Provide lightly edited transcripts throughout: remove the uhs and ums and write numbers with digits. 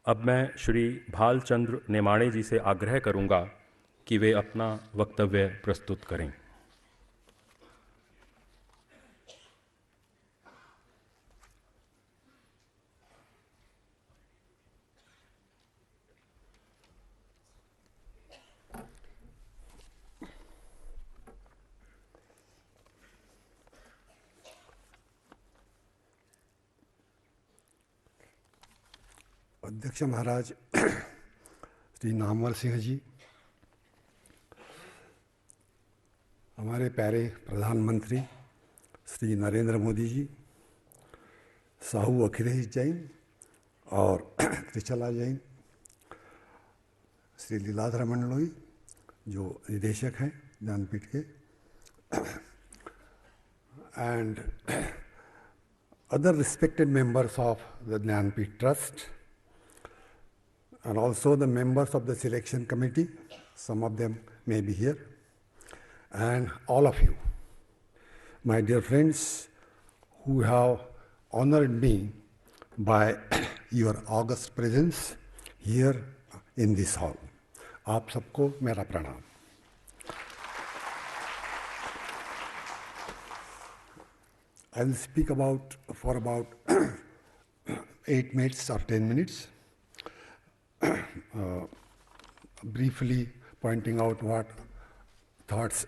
अब मैं श्री भालचंद्र नेमाड़े जी से आग्रह करूंगा कि वे अपना वक्तव्य प्रस्तुत करें। अध्यक्ष महाराज श्री नामवर सिंह जी, हमारे प्यारे प्रधानमंत्री श्री नरेंद्र मोदी जी, साहू अखिलेश जैन और त्रिचला जैन, श्री लीलाधर मंडलोई जो निदेशक हैं ज्ञानपीठ के, and other respected members of the Dnyanpeeth Trust, and also the members of the selection committee, some of them may be here, and all of you, my dear friends who have honored me by your august presence here in this hall. आप सबको मेरा प्रणाम। I will speak for about 8 minutes or 10 minutes, briefly pointing out what thoughts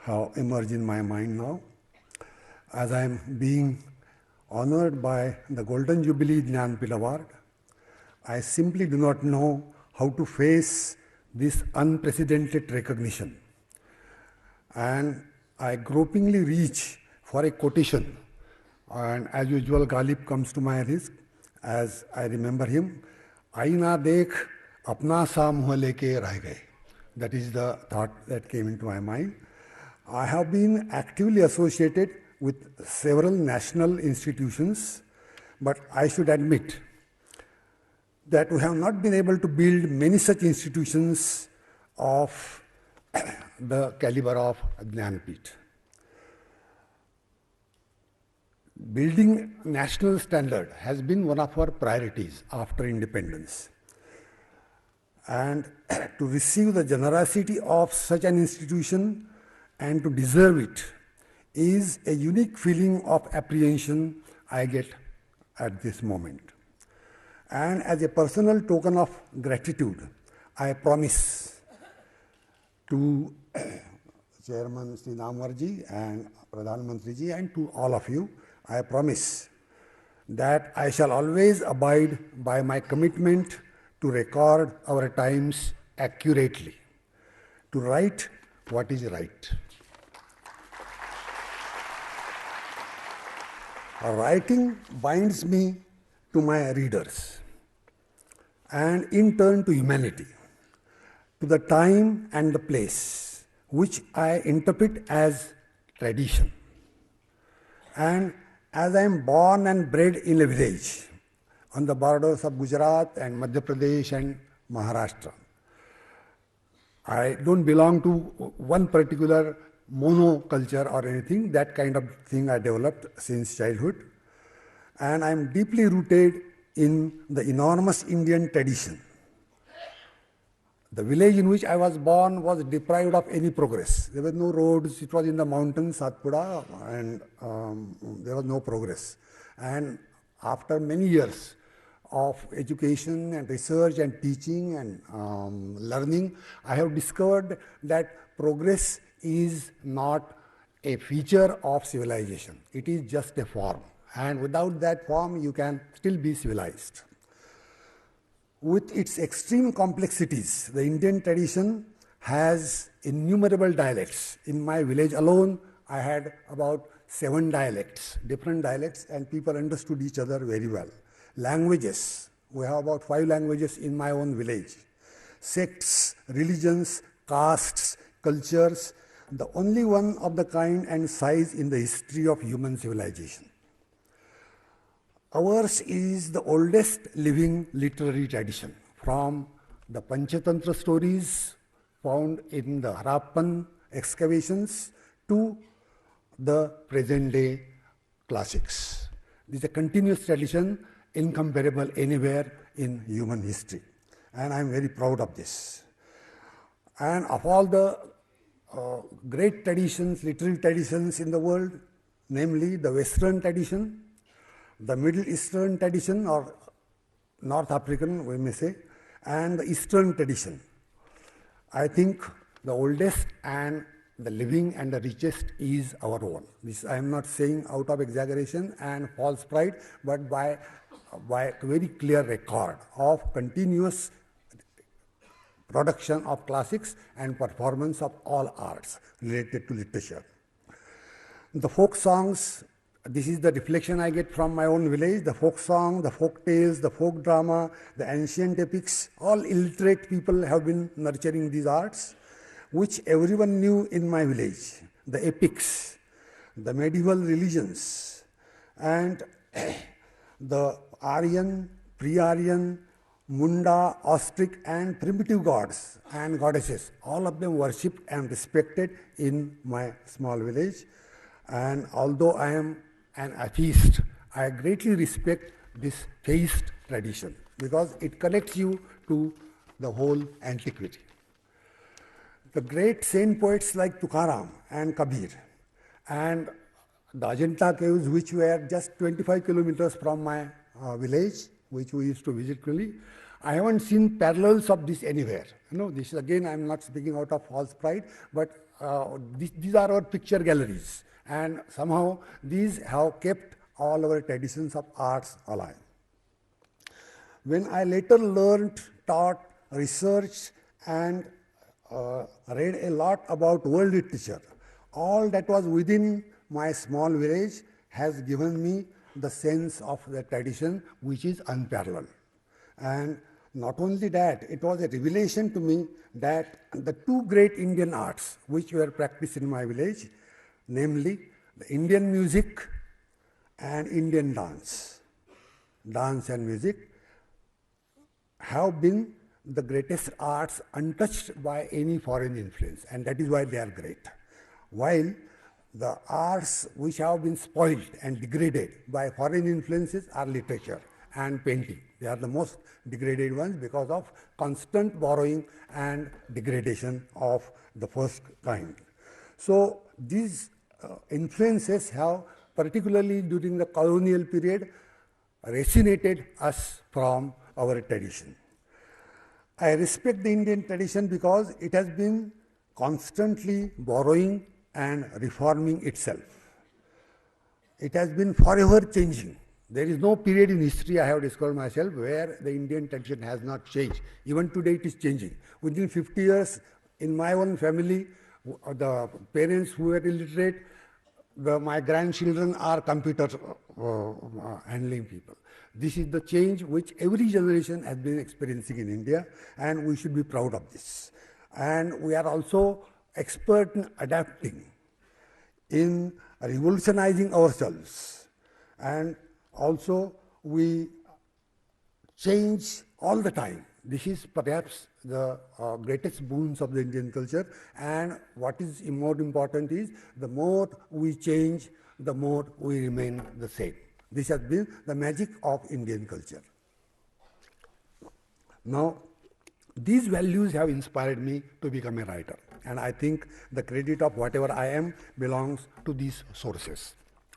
have emerged in my mind now. As I am being honored by the Golden Jubilee Dnyanpeeth Award, I simply do not know how to face this unprecedented recognition. And I gropingly reach for a quotation, and as usual Ghalib comes to my risk as I remember him. आईना देख अपना सा मुँह लेके रह गए. That is the thought that came into my mind. I have been actively associated with several national institutions, but I should admit that we have not been able to build many such institutions of the caliber of Dnyanpeeth. Building national standard has been one of our priorities after independence. And to receive the generosity of such an institution and to deserve it is a unique feeling of apprehension I get at this moment. And as a personal token of gratitude, I promise to Chairman Sri Namwarji and Pradhan Mantri ji and to all of you, I promise that I shall always abide by my commitment to record our times accurately, to write what is right. Writing binds me to my readers and in turn to humanity, to the time and the place, which I interpret as tradition. And as I am born and bred in a village on the borders of Gujarat and Madhya Pradesh and Maharashtra, I don't belong to one particular monoculture or anything. That kind of thing I developed since childhood. And I am deeply rooted in the enormous Indian tradition. The village in which I was born was deprived of any progress. There were no roads. It was in the mountains, Satpura, and there was no progress. And after many years of education and research and teaching and learning, I have discovered that progress is not a feature of civilization. It is just a form. And without that form, you can still be civilized. With its extreme complexities, the Indian tradition has innumerable dialects. In my village alone, I had about 7 dialects, different dialects, and people understood each other very well. Languages, we have about 5 languages in my own village. Sects, religions, castes, cultures, the only one of the kind and size in the history of human civilization. Ours is the oldest living literary tradition, from the Panchatantra stories found in the Harappan excavations to the present day classics. This is a continuous tradition, incomparable anywhere in human history. And I'm very proud of this. And of all the great traditions, literary traditions in the world, namely the Western tradition, the Middle Eastern tradition, or North African, we may say, and the Eastern tradition, I think the oldest and the living and the richest is our own. This I am not saying out of exaggeration and false pride, but by very clear record of continuous production of classics and performance of all arts related to literature. The folk songs, this is the reflection I get from my own village, the folk song, the folk tales, the folk drama, the ancient epics, all illiterate people have been nurturing these arts, which everyone knew in my village, the epics, the medieval religions, and the Aryan, pre-Aryan, Munda, ostrich, and primitive gods and goddesses, all of them worshipped and respected in my small village. And although I am an atheist, I greatly respect this theist tradition because it connects you to the whole antiquity. The great saint poets like Tukaram and Kabir and the Ajanta caves, which were just 25 kilometers from my village, which we used to visit really, I haven't seen parallels of this anywhere. This is again, I'm not speaking out of false pride, but these are our picture galleries. And somehow these have kept all our traditions of arts alive. When I later learned, taught, researched, and read a lot about world literature, all that was within my small village has given me the sense of the tradition which is unparalleled. And not only that, it was a revelation to me that the two great Indian arts which were practiced in my village, namely the Indian music and Indian dance and music, have been the greatest arts untouched by any foreign influence, and that is why they are great. While the arts which have been spoiled and degraded by foreign influences are literature and painting. They are the most degraded ones because of constant borrowing and degradation of the first kind. So these influences have, particularly during the colonial period, racinated us from our tradition. I respect the Indian tradition because it has been constantly borrowing and reforming itself. It has been forever changing. There is no period in history, I have discovered myself, where the Indian tradition has not changed. Even today it is changing. Within 50 years, in my own family, the parents who were illiterate, my grandchildren are computer handling people. This is the change which every generation has been experiencing in India, and we should be proud of this. And we are also expert in adapting, in revolutionizing ourselves, and also we change all the time. This is perhaps the greatest boons of the Indian culture, and what is more important is the more we change, the more we remain the same. This has been the magic of Indian culture. Now, these values have inspired me to become a writer, and I think the credit of whatever I am belongs to these sources.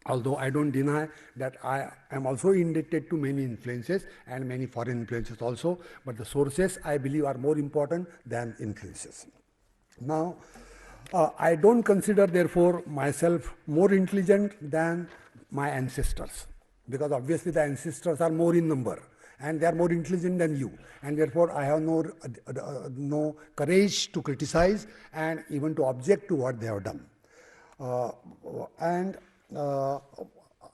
Although I don't deny that I am also indebted to many influences and many foreign influences also, but the sources I believe are more important than influences. Now, I don't consider therefore myself more intelligent than my ancestors, because obviously the ancestors are more in number and they are more intelligent than you, and therefore I have no courage to criticize and even to object to what they have done.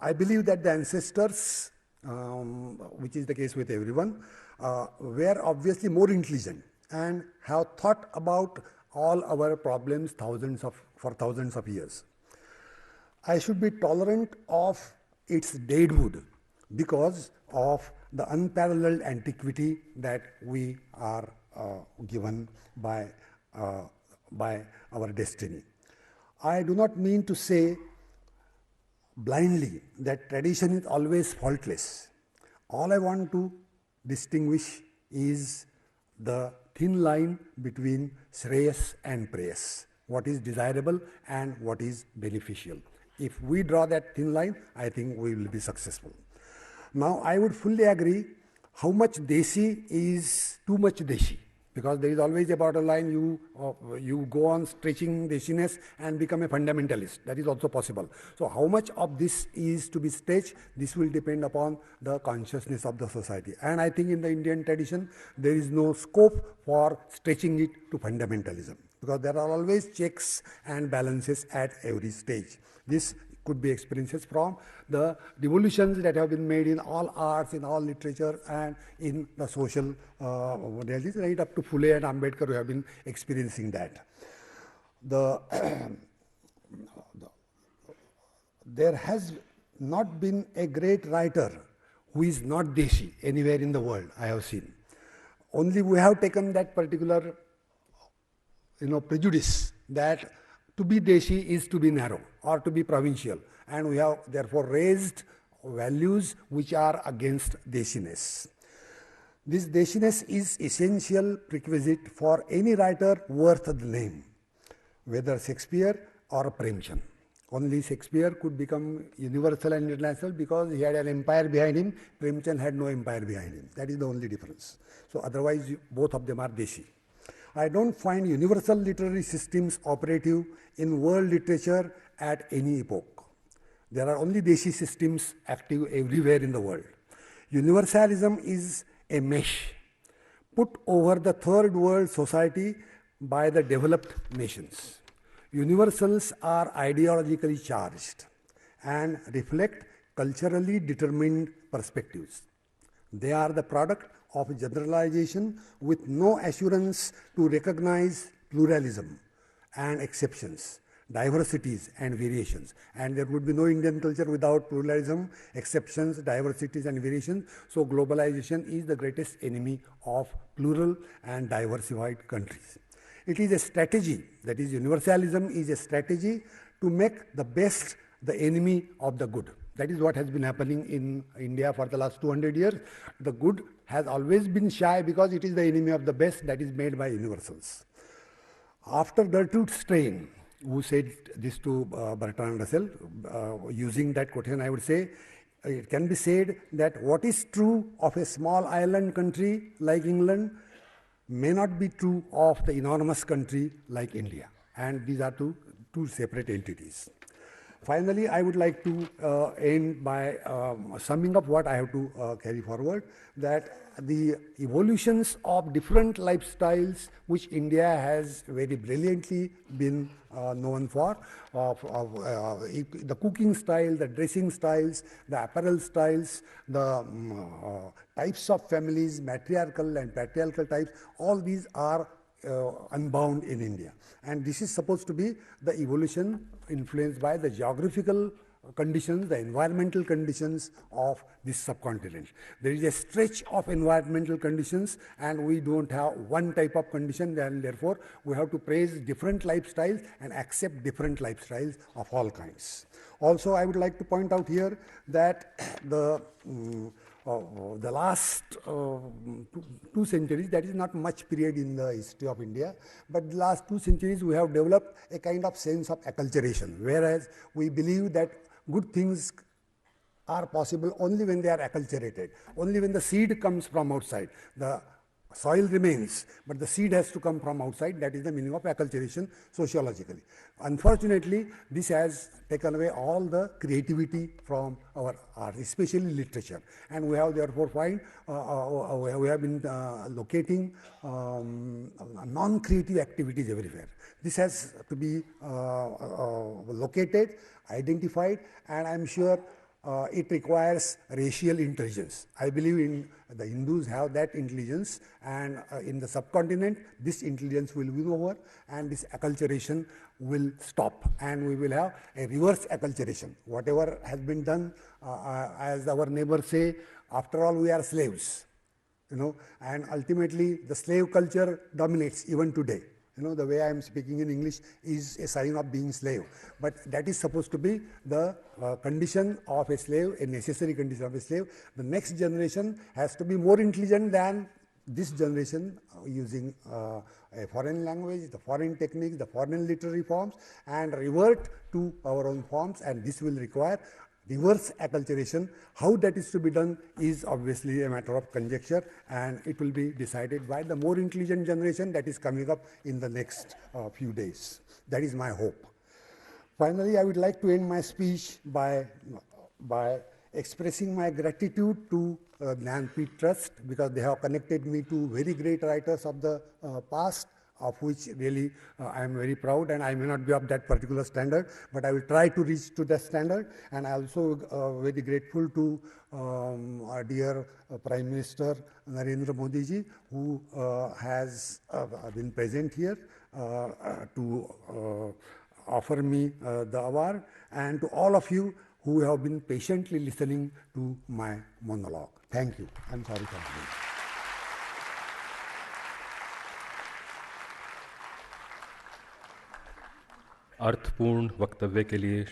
I believe that the ancestors, which is the case with everyone, were obviously more intelligent and have thought about all our problems for thousands of years. I should be tolerant of its deadwood because of the unparalleled antiquity that we are given by our destiny. I do not mean to say blindly that tradition is always faultless. All I want to distinguish is the thin line between Shreyas and Preyas, what is desirable and what is beneficial. If we draw that thin line, I think we will be successful. Now, I would fully agree how much Desi is too much Deshi, because there is always a borderline. You go on stretching Deshiness and become a fundamentalist. That is also possible. So how much of this is to be stretched, this will depend upon the consciousness of the society. And I think in the Indian tradition, there is no scope for stretching it to fundamentalism, because there are always checks and balances at every stage. This could be experiences from the revolutions that have been made in all arts, in all literature, and in the social realities, right up to Phule and Ambedkar, who have been experiencing that. There has not been a great writer who is not Deshi anywhere in the world, I have seen. Only we have taken that particular prejudice that to be Deshi is to be narrow or to be provincial, and we have therefore raised values which are against Deshiness. This Deshiness is essential prerequisite for any writer worth the name, whether Shakespeare or Premchand. Only Shakespeare could become universal and international because he had an empire behind him. Premchand had no empire behind him. That is the only difference. So otherwise, both of them are Deshi. I don't find universal literary systems operative in world literature at any epoch. There are only Deshi systems active everywhere in the world. Universalism is a mesh put over the third world society by the developed nations. Universals are ideologically charged and reflect culturally determined perspectives. They are the product of generalization with no assurance to recognize pluralism and exceptions, diversities and variations. And there would be no Indian culture without pluralism, exceptions, diversities and variations. So globalization is the greatest enemy of plural and diversified countries. It is a strategy, that is, universalism is a strategy to make the best the enemy of the good. That is what has been happening in India for the last 200 years. The good has always been shy because it is the enemy of the best that is made by universals. After Gertrude Stein, who said this to Bertrand Russell, using that quotation, I would say, it can be said that what is true of a small island country like England may not be true of the enormous country like India. And these are two separate entities. Finally, I would like to end by summing up what I have to carry forward, that the evolutions of different lifestyles which India has very brilliantly been known for, the cooking style, the dressing styles, the apparel styles, the types of families, matriarchal and patriarchal types, all these are unbound in India. And this is supposed to be the evolution influenced by the geographical conditions, the environmental conditions of this subcontinent. There is a stretch of environmental conditions, and we don't have one type of condition, and therefore we have to praise different lifestyles and accept different lifestyles of all kinds. Also, I would like to point out here that the last 2 centuries, that is not much period in the history of India, but the last 2 centuries we have developed a kind of sense of acculturation, whereas we believe that good things are possible only when they are acculturated, only when the seed comes from outside. The soil remains, but the seed has to come from outside. That is the meaning of acculturation sociologically. Unfortunately, this has taken away all the creativity from our art, especially literature. And we have therefore we have been locating non-creative activities everywhere. This has to be located, identified, and I'm sure it requires racial intelligence. I believe in the Hindus have that intelligence, and in the subcontinent, this intelligence will win over, and this acculturation will stop, and we will have a reverse acculturation. Whatever has been done, as our neighbors say, after all, we are slaves, and ultimately the slave culture dominates even today. the way I am speaking in English is a sign of being slave. But that is supposed to be the condition of a slave, a necessary condition of a slave. The next generation has to be more intelligent than this generation, using a foreign language, the foreign techniques, the foreign literary forms, and revert to our own forms, and this will require reverse acculturation. How that is to be done is obviously a matter of conjecture, and it will be decided by the more intelligent generation that is coming up in the next few days. That is my hope. Finally, I would like to end my speech by expressing my gratitude to Dnyanpeeth Trust, because they have connected me to very great writers of the past, of which really I am very proud, and I may not be of that particular standard, but I will try to reach to that standard. And I also very grateful to our dear Prime Minister Narendra Modi ji, who has been present here to offer me the award, and to all of you who have been patiently listening to my monologue. Thank you. I'm sorry for this. अर्थपूर्ण वक्तव्य के लिए